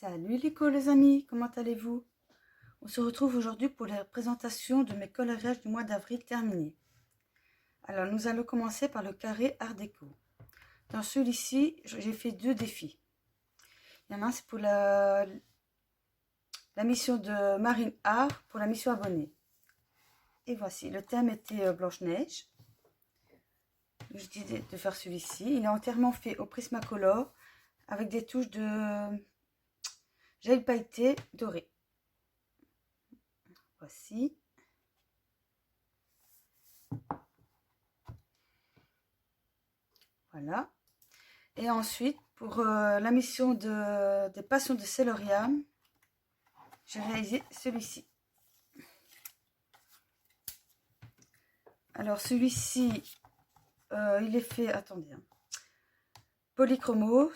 Salut les amis, comment allez-vous? On se retrouve aujourd'hui pour la présentation de mes coloriages du mois d'avril terminés. Alors nous allons commencer par le carré art déco. Dans celui-ci, j'ai fait deux défis. Il y en a un, c'est pour la mission de Marine Art, pour la mission abonnée. Et voici, le thème était Blanche-Neige. J'ai décidé de faire celui-ci. Il est entièrement fait au Prismacolor avec des touches de gel pailleté doré. Voici. Voilà. Et ensuite, pour la mission des Passions de Céloriam, j'ai réalisé celui-ci. Alors celui-ci, il est fait, attendez, Polychromos,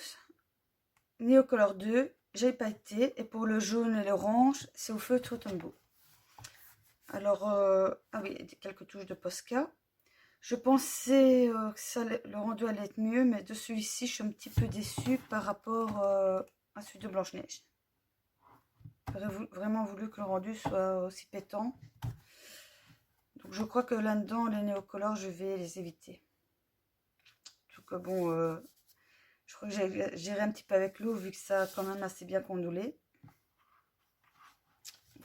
Neocolor 2, gel pailleté, et pour le jaune et l'orange, c'est au feutre Tombow. Alors, ah oui, quelques touches de Posca. Je pensais que le rendu allait être mieux, mais de celui-ci, je suis un petit peu déçue par rapport à celui de Blanche-Neige. J'aurais vraiment voulu que le rendu soit aussi pétant. Donc je crois que là-dedans, les néocolores, je vais les éviter. Donc bon, je crois que j'irai un petit peu avec l'eau, vu que ça a quand même assez bien condolé.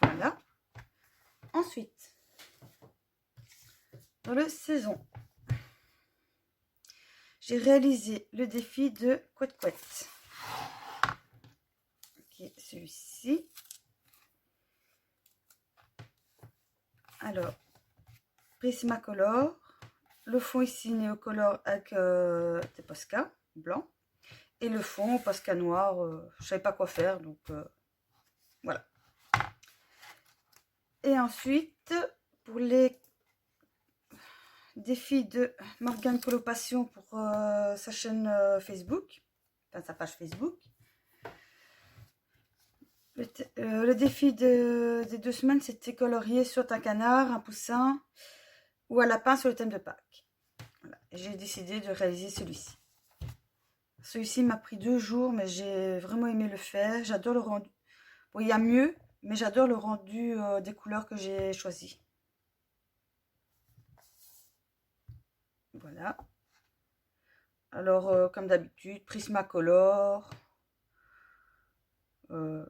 Voilà. Ensuite, dans le saison, j'ai réalisé le défi de Couette Couette. Ok, celui-ci. Alors, Prismacolor. Le fond ici, Néocolor avec des Posca blancs. Et le fond, Posca noir. Je ne savais pas quoi faire, donc voilà. Et ensuite, pour les défis de Morgane Colopassion pour sa chaîne Facebook, enfin sa page Facebook. Le défi des 2 semaines, c'était colorier soit un canard, un poussin ou un lapin sur le thème de Pâques. Voilà. J'ai décidé de réaliser celui-ci. Celui-ci m'a pris 2 jours, mais j'ai vraiment aimé le faire. J'adore le rendu. Bon, il y a mieux, mais j'adore le rendu des couleurs que j'ai choisies. Voilà. Alors, comme d'habitude, Prismacolor. Pas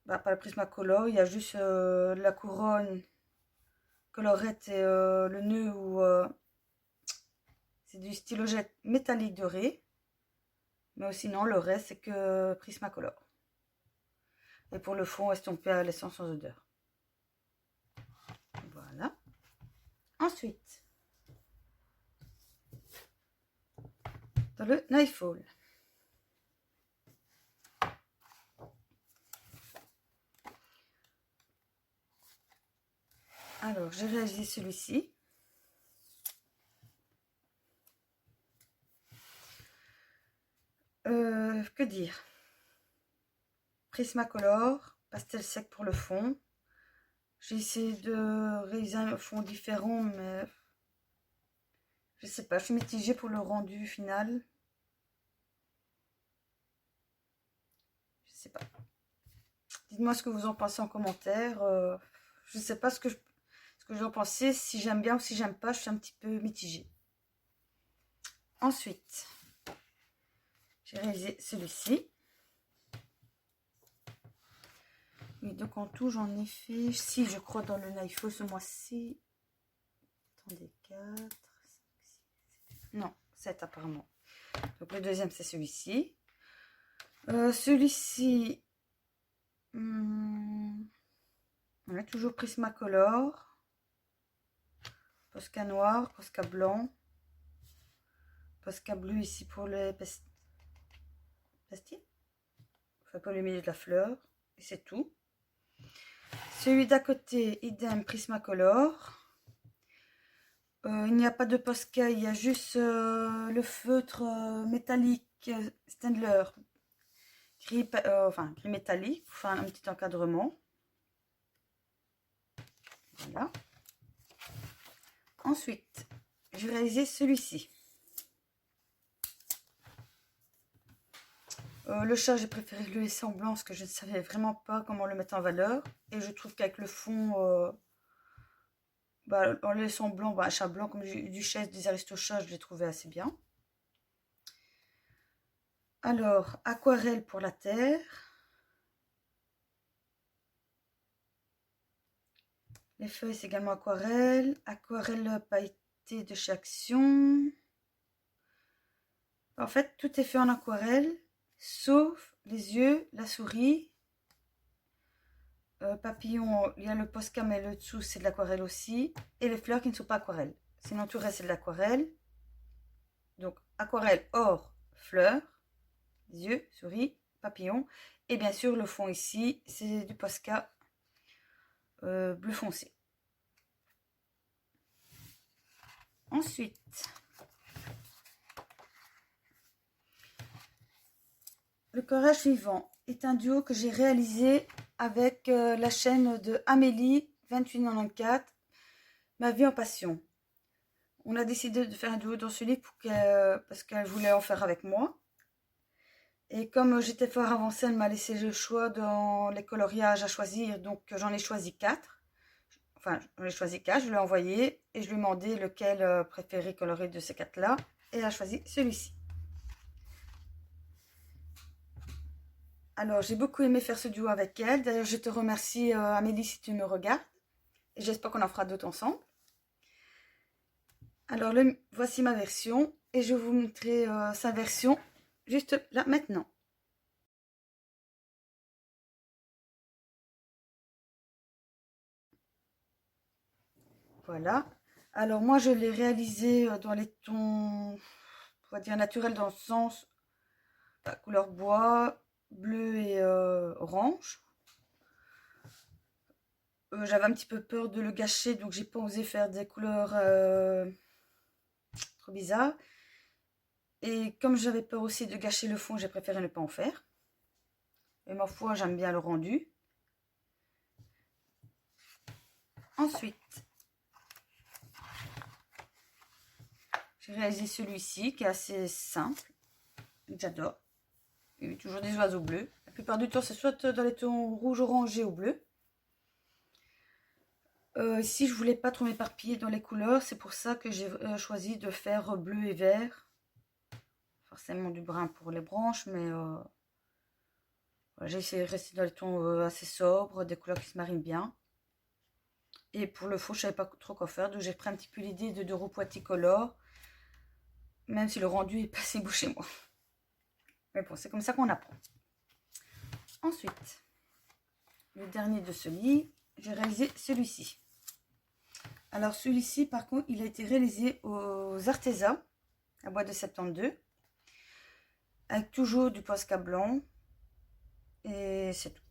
le Prismacolor, il y a juste la couronne colorette et le nœud où c'est du stylo jet métallique doré. Mais sinon, le reste, c'est que Prismacolor. Et pour le fond, estompé à l'essence sans odeur. Voilà. Ensuite, dans le Nightfall. Alors, j'ai réalisé celui-ci. Que dire? Prismacolor, pastel sec pour le fond. J'ai essayé de réaliser un fond différent, mais je sais pas, je suis mitigée pour le rendu final. Je sais pas. Dites-moi ce que vous en pensez en commentaire. Je sais pas ce que j'en pensais, si j'aime bien ou si j'aime pas, je suis un petit peu mitigée. Ensuite, j'ai réalisé celui-ci. Oui, donc en tout, j'en ai fait 6, je crois, dans le Nightfall ce mois-ci. Attendez, 4, 5, 6, 7. Non, 7 apparemment. Donc le deuxième, c'est celui-ci. Celui-ci, on a toujours Prismacolor. Posca noir, Posca blanc. Posca bleu ici pour les pastilles. Enfin, pour le milieu de la fleur. Et c'est tout. Celui d'à côté, idem Prismacolor. Il n'y a pas de Posca, il y a juste le feutre métallique Staedtler gris, gris métallique, enfin un petit encadrement. Voilà. Ensuite, j'ai réalisé celui-ci. Le chat, j'ai préféré le laisser en blanc parce que je ne savais vraiment pas comment le mettre en valeur. Et je trouve qu'avec le fond, en le laissant blanc, un chat blanc comme Duchesse des Aristochats, je l'ai trouvé assez bien. Alors, aquarelle pour la terre. Les feuilles, c'est également aquarelle. Aquarelle pailletée de chez Action. En fait, tout est fait en aquarelle, sauf les yeux, la souris. Papillon, il y a le Posca, mais le dessous, c'est de l'aquarelle aussi. Et les fleurs qui ne sont pas aquarelles. Sinon, tout reste, c'est de l'aquarelle. Donc, aquarelle, or, fleurs, les yeux, souris, papillon. Et bien sûr, le fond ici, c'est du Posca bleu foncé. Ensuite, le collage suivant est un duo que j'ai réalisé avec la chaîne de Amélie 2894, Ma vie en passion. On a décidé de faire un duo dans ce livre parce qu'elle voulait en faire avec moi. Et comme j'étais fort avancée, elle m'a laissé le choix dans les coloriages à choisir. Donc j'en ai choisi 4. Enfin, j'en ai choisi 4, je lui ai envoyé et je lui ai demandé lequel préférait colorer de ces 4-là. Et elle a choisi celui-ci. Alors, j'ai beaucoup aimé faire ce duo avec elle. D'ailleurs, je te remercie, Amélie, si tu me regardes. Et j'espère qu'on en fera d'autres ensemble. Alors, voici ma version. Et je vais vous montrer sa version juste là, maintenant. Voilà. Alors, moi, je l'ai réalisé dans les tons, on va dire naturels, dans le sens couleur bois, bleu et orange. J'avais un petit peu peur de le gâcher, donc j'ai pas osé faire des couleurs trop bizarres. Et comme j'avais peur aussi de gâcher le fond, j'ai préféré ne pas en faire. Et ma foi, j'aime bien le rendu. Ensuite, j'ai réalisé celui-ci qui est assez simple. J'adore. Il y a toujours des oiseaux bleus. La plupart du temps, c'est soit dans les tons rouge, orangé ou bleu. Ici, je voulais pas trop m'éparpiller dans les couleurs. C'est pour ça que j'ai choisi de faire bleu et vert. Forcément du brun pour les branches, mais j'ai essayé de rester dans les tons assez sobres, des couleurs qui se marient bien. Et pour le fond, je savais pas trop quoi faire, donc j'ai pris un petit peu l'idée de Doro Poiticolor, même si le rendu est pas si beau chez moi. Mais bon, c'est comme ça qu'on apprend. Ensuite, le dernier de ce livre, j'ai réalisé celui-ci. Alors celui-ci, par contre, il a été réalisé aux Arteza, à bois de 72, avec toujours du Posca blanc, et c'est tout.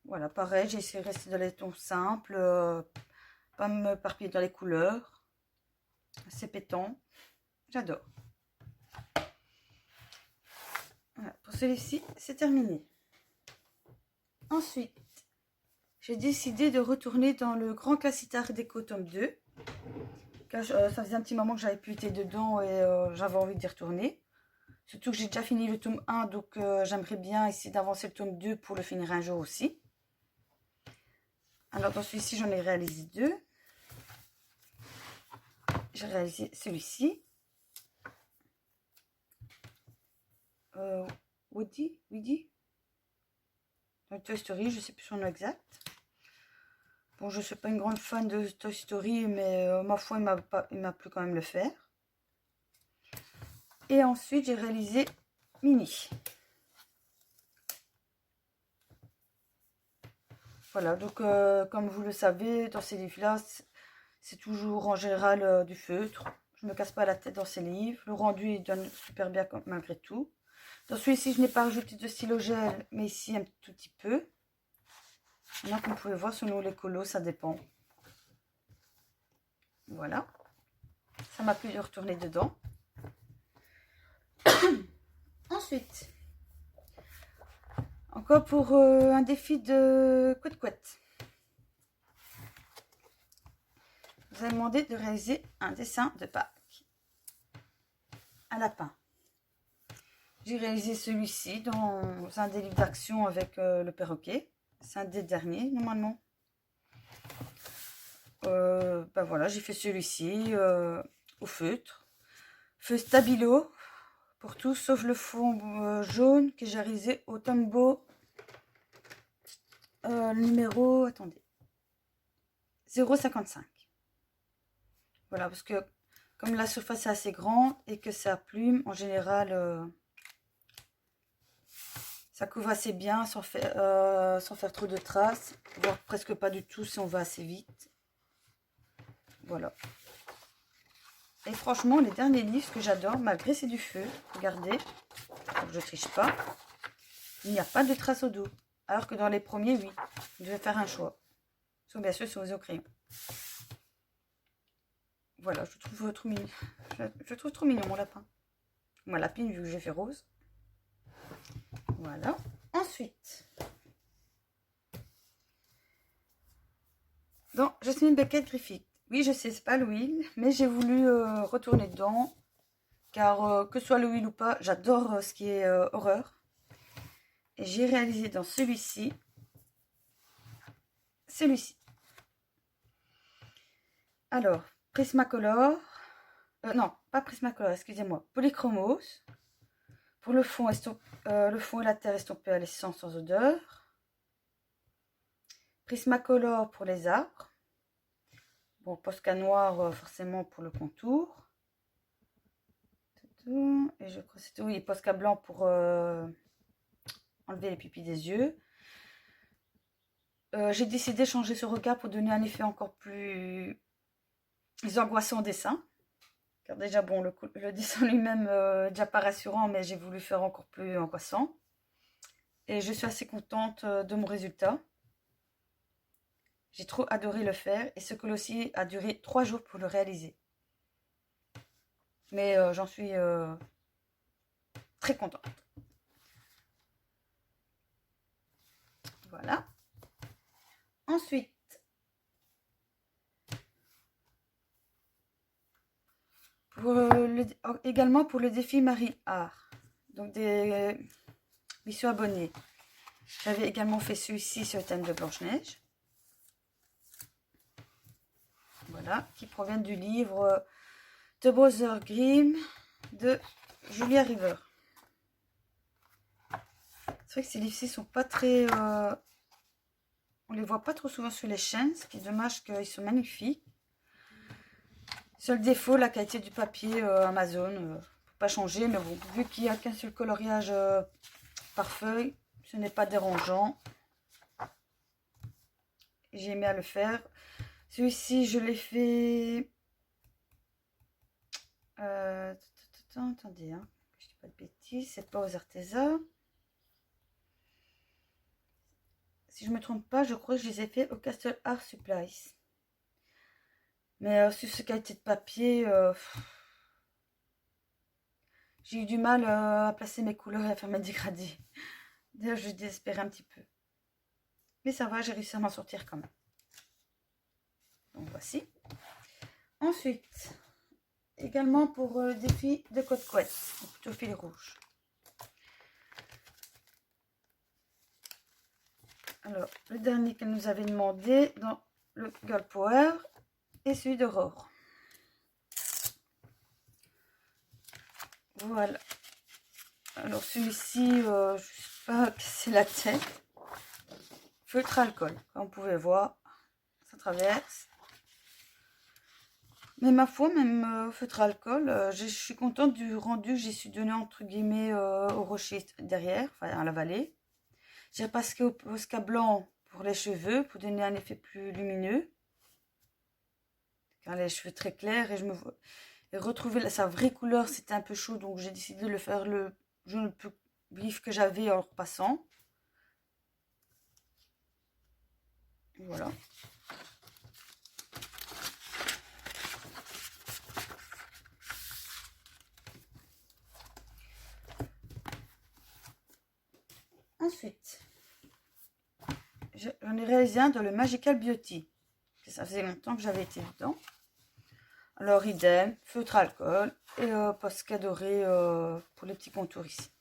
Voilà, pareil, j'ai essayé de rester dans les tons simples, pas me parpiller dans les couleurs, assez pétant, j'adore. Voilà, pour celui-ci, c'est terminé. Ensuite, j'ai décidé de retourner dans le Grand Classique Art Déco tome 2. Car, ça faisait un petit moment que j'avais plus été dedans et j'avais envie d'y retourner. Surtout que j'ai déjà fini le tome 1, donc j'aimerais bien essayer d'avancer le tome 2 pour le finir un jour aussi. Alors dans celui-ci, j'en ai réalisé 2. J'ai réalisé celui-ci. Woody dans Toy Story, je ne sais plus son nom exact. Bon, je ne suis pas une grande fan de Toy Story, mais ma foi, il m'a plu quand même le faire. Et ensuite, j'ai réalisé Minnie. Voilà, donc comme vous le savez, dans ces livres-là, c'est toujours en général du feutre. Je ne me casse pas la tête dans ces livres. Le rendu, il donne super bien malgré tout. Dans celui-ci, je n'ai pas rajouté de stylo gel, mais ici un tout petit peu. Là, comme vous pouvez voir, selon les colos, ça dépend. Voilà. Ça m'a plu de retourner dedans. Ensuite, encore pour un défi de couette-couette. Vous avez demandé de réaliser un dessin de Pâques. Un lapin. J'ai réalisé celui-ci dans un des livres d'action avec le perroquet. C'est un des derniers, normalement. Ben voilà, j'ai fait celui-ci au feutre. Feu stabilo pour tout, sauf le fond jaune que j'ai réalisé au Tombow numéro, attendez, 0,55. Voilà, parce que comme la surface est assez grande et que ça plume, en général, ça couvre assez bien sans faire trop de traces, voire presque pas du tout si on va assez vite. Voilà. Et franchement, les derniers livres, ce que j'adore, malgré c'est du feu, regardez, donc je triche pas, il n'y a pas de traces au dos. Alors que dans les premiers, oui, je devais faire un choix. Sauf bien sûr, sur au crayon. Voilà, je trouve trop mignon. Je trouve trop mignon mon lapin. Ma lapine, vu que j'ai fait rose. Voilà. Ensuite, dans Jasmine Beckett Griffith. Oui, je sais, c'est pas l'huile, mais j'ai voulu retourner dedans. Car que ce soit l'huile ou pas, j'adore ce qui est horreur. Et j'ai réalisé dans celui-ci. Alors, Prismacolor. Non, pas Prismacolor, excusez-moi. Polychromos. Pour le fond, le fond et la terre estompés à l'essence sans odeur. Prismacolor pour les arbres. Bon, Posca noir forcément pour le contour. Et je crois que c'est tout. Oui, Posca blanc pour enlever les pupilles des yeux. J'ai décidé de changer ce regard pour donner un effet encore plus angoissant au dessin. Car déjà, bon, le dessin lui-même déjà pas rassurant, mais j'ai voulu faire encore plus angoissant. Et je suis assez contente de mon résultat. J'ai trop adoré le faire et ce col aussi a duré 3 jours pour le réaliser. Mais j'en suis très contente. Voilà. Ensuite, également pour le défi Marie Art. Donc des missions abonnés. J'avais également fait celui-ci sur le thème de Blanche-Neige. Voilà, qui provient du livre The Brother Grimm de Julia River. C'est vrai que ces livres-ci sont pas très... on les voit pas trop souvent sur les chaînes, ce qui est dommage qu'ils sont magnifiques. Seul défaut, la qualité du papier Amazon. Faut pas changer, mais bon, vu qu'il n'y a qu'un seul coloriage par feuille, ce n'est pas dérangeant. J'ai aimé à le faire. Celui-ci, je l'ai fait... attendez, hein, je dis pas de bêtises, c'est pas aux Arteza. Si je me trompe pas, je crois que je les ai fait au Castle Art Supplies. Mais sur ce qualité de papier, j'ai eu du mal à placer mes couleurs et à faire mes dégradés. D'ailleurs, je désespérais un petit peu. Mais ça va, j'ai réussi à m'en sortir quand même. Donc voici. Ensuite, également pour le défi de Côte Couette, plutôt fil rouge. Alors, le dernier qu'elle nous avait demandé dans le Girl Power et celui d'Aurore. Voilà. Alors celui-ci, je ne sais pas casser la tête. Feutre alcool, comme vous pouvez voir, ça traverse. Mais ma foi, même feutre alcool, je suis contente du rendu que j'ai su donner entre guillemets au rocher derrière, enfin à la vallée. J'ai repassé au Posca blanc pour les cheveux, pour donner un effet plus lumineux. Car les cheveux très clairs et retrouver sa vraie couleur, c'était un peu chaud, donc j'ai décidé de le faire le jaune le plus vif que j'avais en repassant. Voilà. Ensuite, j'en ai réalisé un dans le Magical Beauty. Ça faisait longtemps que j'avais été dedans. Alors idem, feutre alcool et Posca doré pour les petits contours ici.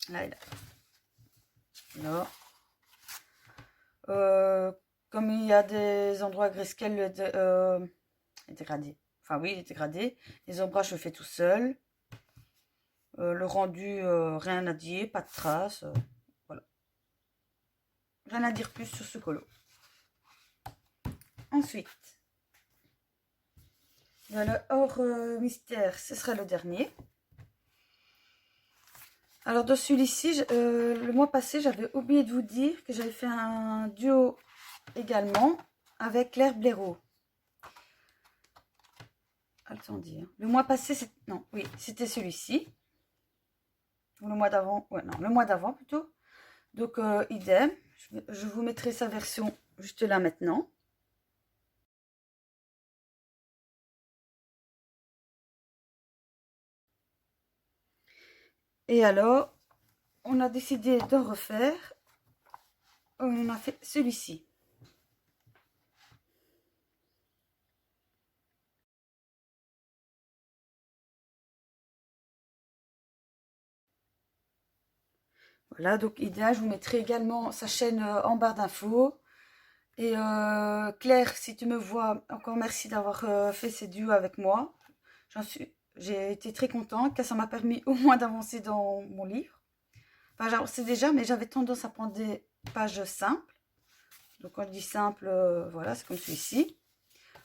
Là et là. Là. Comme il y a des endroits grayscale dégradés. Enfin oui, dégradé. Les ombrages, je fais tout seul. Le rendu, rien à dire, pas de traces. Voilà. Rien à dire plus sur ce colo. Ensuite, le hors mystère, ce sera le dernier. Alors dans celui-ci, le mois passé, j'avais oublié de vous dire que j'avais fait un duo également avec Claire Blaireau. Attendez, hein. Le mois passé, c'était celui-ci. Ou le mois d'avant, ouais, non, le mois d'avant plutôt. Donc idem, je vous mettrai sa version juste là maintenant. Et alors, on a décidé de refaire. On a fait celui-ci. Voilà, donc idéal, je vous mettrai également sa chaîne en barre d'infos. Et Claire, si tu me vois, encore merci d'avoir fait ces duos avec moi. J'ai été très contente, car ça m'a permis au moins d'avancer dans mon livre. Enfin, j'avançais déjà, mais j'avais tendance à prendre des pages simples. Donc quand je dis simple, voilà, c'est comme celui-ci.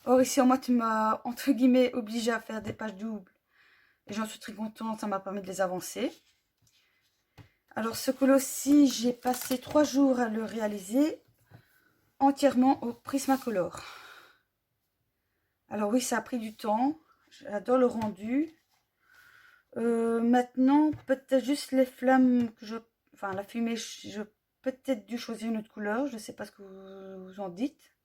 Or ici, moi, tu m'as, entre guillemets, obligé à faire des pages doubles. Et j'en suis très contente, ça m'a permis de les avancer. Alors ce colo-ci, j'ai passé 3 jours à le réaliser entièrement au Prismacolor. Alors oui, ça a pris du temps. J'adore le rendu. Maintenant, peut-être juste les flammes que je... Enfin, la fumée, je peut-être dû choisir une autre couleur. Je ne sais pas ce que vous en dites.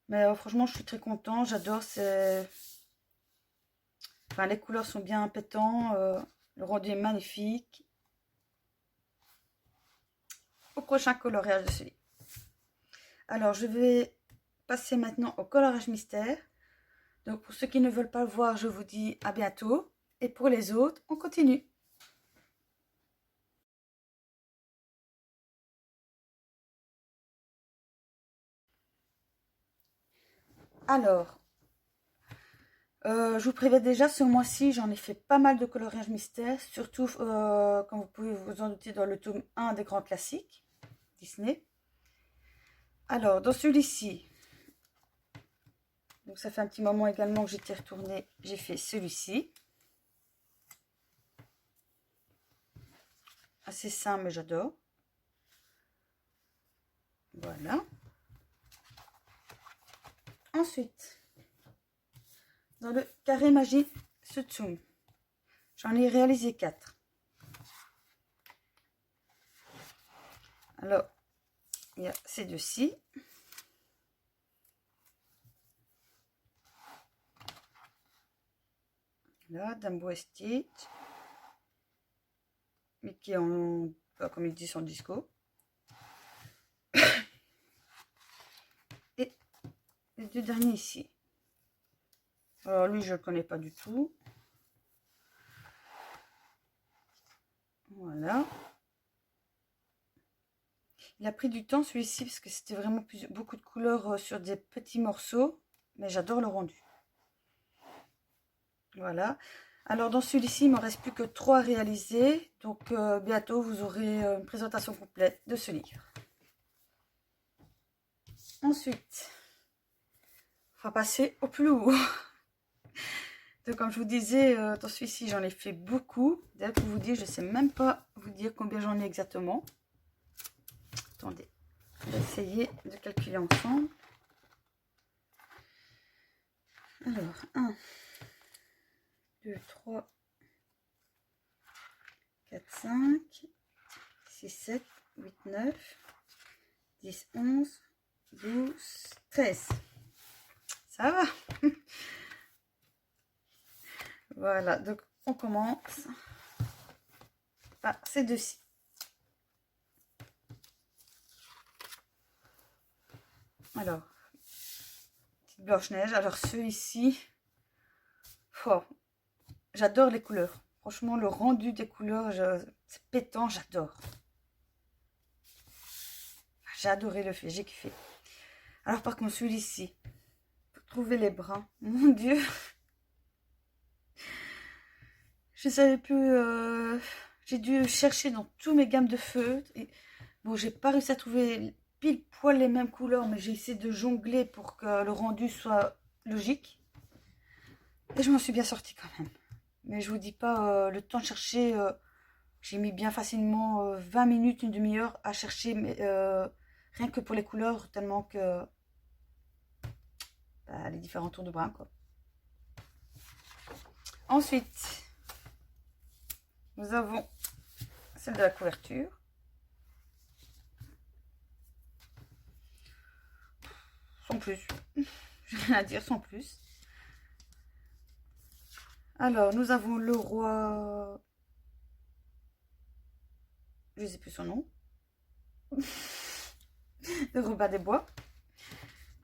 Mais franchement, je suis très contente. J'adore. Enfin, les couleurs sont bien pétants. Le rendu est magnifique. Au prochain coloriage de celui. Alors, je vais passer maintenant au coloriage mystère. Donc, pour ceux qui ne veulent pas le voir, je vous dis à bientôt. Et pour les autres, on continue. Alors, je vous préviens déjà, ce mois-ci, j'en ai fait pas mal de coloriage mystère, surtout, comme vous pouvez vous en douter, dans le tome 1 des grands classiques Disney. Alors, dans celui-ci, donc ça fait un petit moment également que j'étais retournée, j'ai fait celui-ci. Assez simple, mais j'adore. Voilà. Ensuite, dans le carré magique Sutsum, j'en ai réalisé 4. Alors, il y a ces deux-ci. Là, Dumbo et Stitch. Mickey en, comme ils disent, en disco. Et les deux derniers ici. Alors lui, je ne le connais pas du tout. Voilà. Il a pris du temps celui-ci parce que c'était vraiment beaucoup de couleurs sur des petits morceaux. Mais j'adore le rendu. Voilà. Alors dans celui-ci, il ne me reste plus que 3 à réaliser. Donc bientôt, vous aurez une présentation complète de ce livre. Ensuite, on va passer au plus lourd. Donc comme je vous disais, dans celui-ci, j'en ai fait beaucoup. D'ailleurs, pour vous dire, je ne sais même pas vous dire combien j'en ai exactement. Attendez, on va essayer de calculer ensemble. Alors, 1, 2, 3, 4, 5, 6, 7, 8, 9, 10, 11, 12, 13. Ça va. Voilà, donc on commence par ces deux-ci. Alors, petite Blanche-Neige. Alors ceux ici, oh, j'adore les couleurs. Franchement, le rendu des couleurs, c'est pétant, j'adore. J'ai adoré le fait, j'ai kiffé. Alors par contre, celui-ci, pour trouver les brins, mon Dieu. Je savais plus, j'ai dû chercher dans tous mes gammes de feutres. Et, bon, j'ai pas réussi à trouver pile poil les mêmes couleurs, mais j'ai essayé de jongler pour que le rendu soit logique. Et je m'en suis bien sortie quand même. Mais je vous dis pas, le temps de chercher, j'ai mis bien facilement 20 minutes, une demi-heure à chercher, rien que pour les couleurs, tellement que les différents tours de brin, quoi. Ensuite, nous avons celle de la couverture. Sans plus. J'ai rien à dire, sans plus. Alors, nous avons le roi... Je ne sais plus son nom. Le Robin des Bois.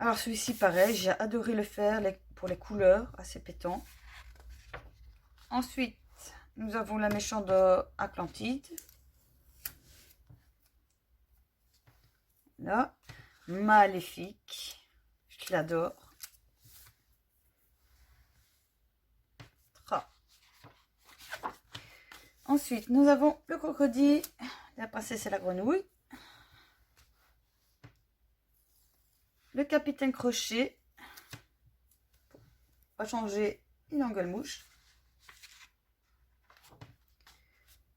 Alors, celui-ci, pareil, j'ai adoré le faire pour les couleurs, assez pétant. Ensuite, nous avons la méchante de Atlantide. Là, maléfique. Je l'adore. Ensuite, nous avons le crocodile. La princesse et la grenouille. Le capitaine Crochet. On va changer une engueule-mouche.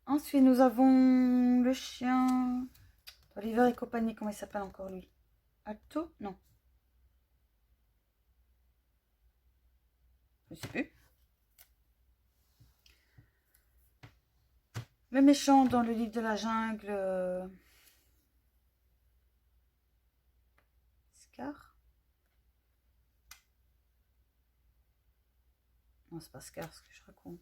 Ensuite, nous avons le chien Oliver et compagnie. Comment il s'appelle encore lui? Alto? Non. Je ne sais plus. Le méchant dans le livre de la jungle. Scar? Non, c'est pas Scar, ce que je raconte.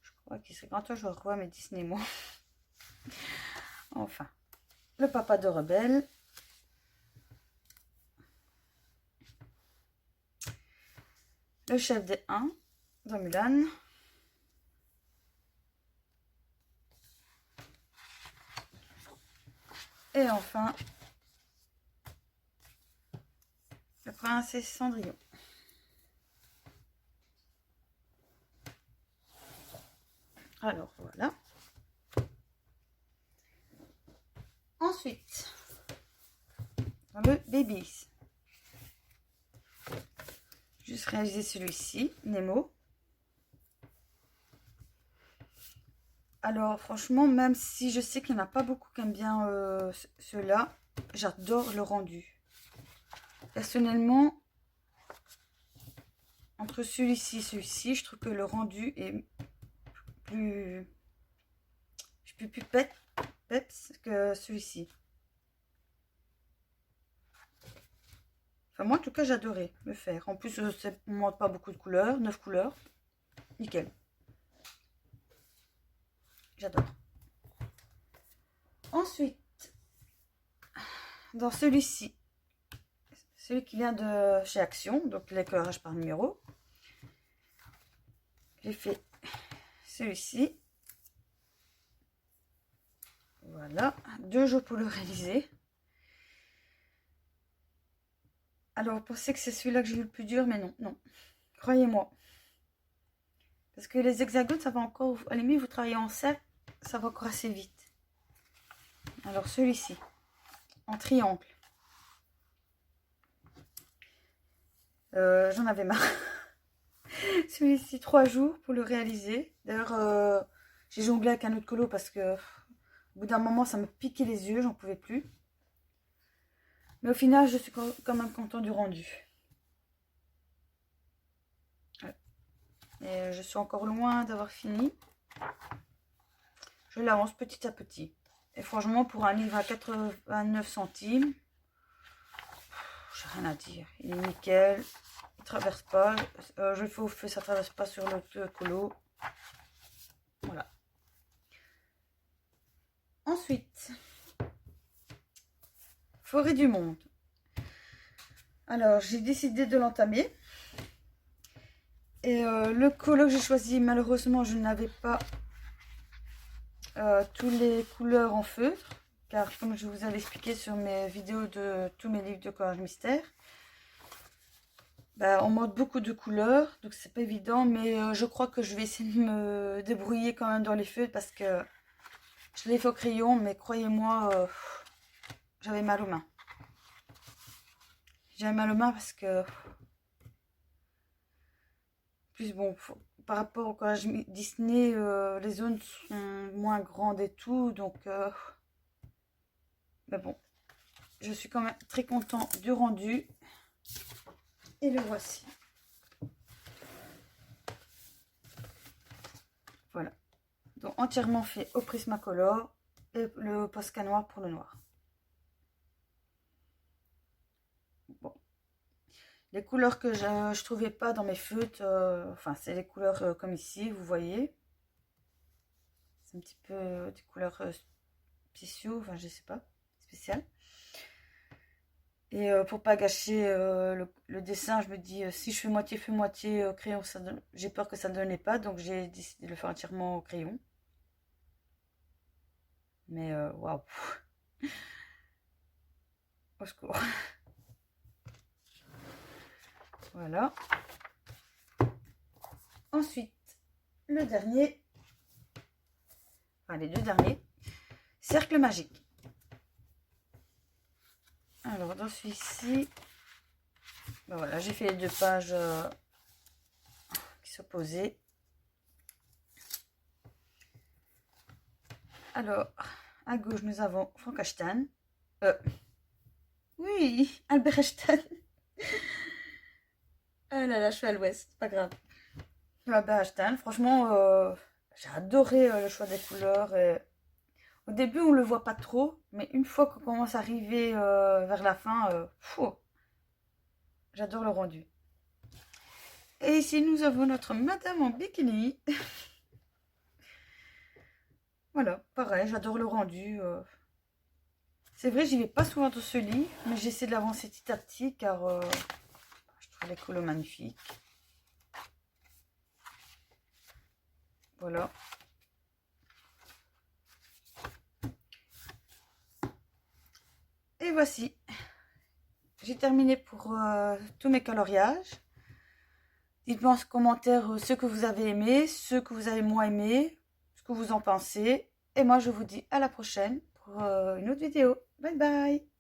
Je crois qu'il serait grand temps que je revois mes Disney, moi. Enfin. Le papa de Rebelle. Le chef des 1 dans Mulan. Et enfin, le prince et Cendrillon. Alors, voilà. Ensuite, dans le Babies. Juste réaliser celui-ci, Nemo. Alors, franchement, même si je sais qu'il n'y en a pas beaucoup qui aiment bien ceux-là, j'adore le rendu. Personnellement, entre celui-ci et celui-ci, je trouve que le rendu est plus... plus peps que celui-ci. Enfin, moi, en tout cas, j'adorais le faire. En plus, on ne montre pas beaucoup de couleurs, 9 couleurs. Nickel. J'adore. Ensuite, dans celui-ci, celui qui vient de chez Action, donc l'éclairage par numéro, j'ai fait celui-ci. Voilà, 2 jours pour le réaliser. Alors, vous pensez que c'est celui-là que j'ai eu le plus dur, mais non, non. Croyez-moi. Parce que les hexagones, ça va encore, à la limite, vous travaillez en cercle, ça va encore assez vite. Alors, celui-ci, en triangle. J'en avais marre. Celui-ci, 3 jours pour le réaliser. D'ailleurs, j'ai jonglé avec un autre colo parce que au bout d'un moment, ça me piquait les yeux, j'en pouvais plus. Mais au final, je suis quand même content du rendu. Ouais. Et je suis encore loin d'avoir fini. Je l'avance petit à petit. Et franchement, pour un livre à 89 centimes, j'ai rien à dire. Il est nickel. Il traverse pas. Je le fais au feu, ça traverse pas sur l'autre colo. Voilà. Ensuite, Forêt du Monde. Alors, j'ai décidé de l'entamer. Et le colo que j'ai choisi, malheureusement, je n'avais pas toutes les couleurs en feutre. Car comme je vous avais expliqué sur mes vidéos de tous mes livres de collage mystère, bah, on montre beaucoup de couleurs, donc c'est pas évident, mais je crois que je vais essayer de me débrouiller quand même dans les feutres parce que je l'ai fait au crayon, mais croyez-moi, j'avais mal aux mains. J'avais mal aux mains parce que, plus bon, par rapport au collage Disney, les zones sont moins grandes et tout, donc, mais bon, je suis quand même très content du rendu. Et le voici. Voilà. Donc entièrement fait au Prismacolor et le Posca noir pour le noir. Bon. Les couleurs que je trouvais pas dans mes feutres, enfin c'est les couleurs comme ici, vous voyez. C'est un petit peu des couleurs spéciaux, enfin je sais pas, spéciales. Et pour pas gâcher le dessin, je me dis si je fais moitié crayon, j'ai peur que ça ne donnait pas, donc j'ai décidé de le faire entièrement au crayon. Mais waouh, au secours. Voilà. Ensuite, le dernier, enfin les deux derniers, cercle magique. Alors dans celui-ci, ben voilà, j'ai fait les deux pages qui s'opposaient. Alors, à gauche, nous avons Frankenstein. Oui, Albert Einstein. Ah là là, je suis à l'ouest, pas grave. Albert Einstein, franchement, j'ai adoré le choix des couleurs. Au début, on le voit pas trop, mais une fois qu'on commence à arriver vers la fin, j'adore le rendu. Et ici, nous avons notre madame en bikini. Voilà, pareil, j'adore le rendu. C'est vrai, j'y vais pas souvent dans ce lit, mais j'essaie de l'avancer petit à petit car je trouve les couleurs magnifiques. Voilà. Et voici. J'ai terminé pour tous mes coloriages. Dites-moi en commentaire ceux que vous avez aimés, ceux que vous avez moins aimés, ce que vous en pensez. Et moi, je vous dis à la prochaine pour une autre vidéo. Bye bye!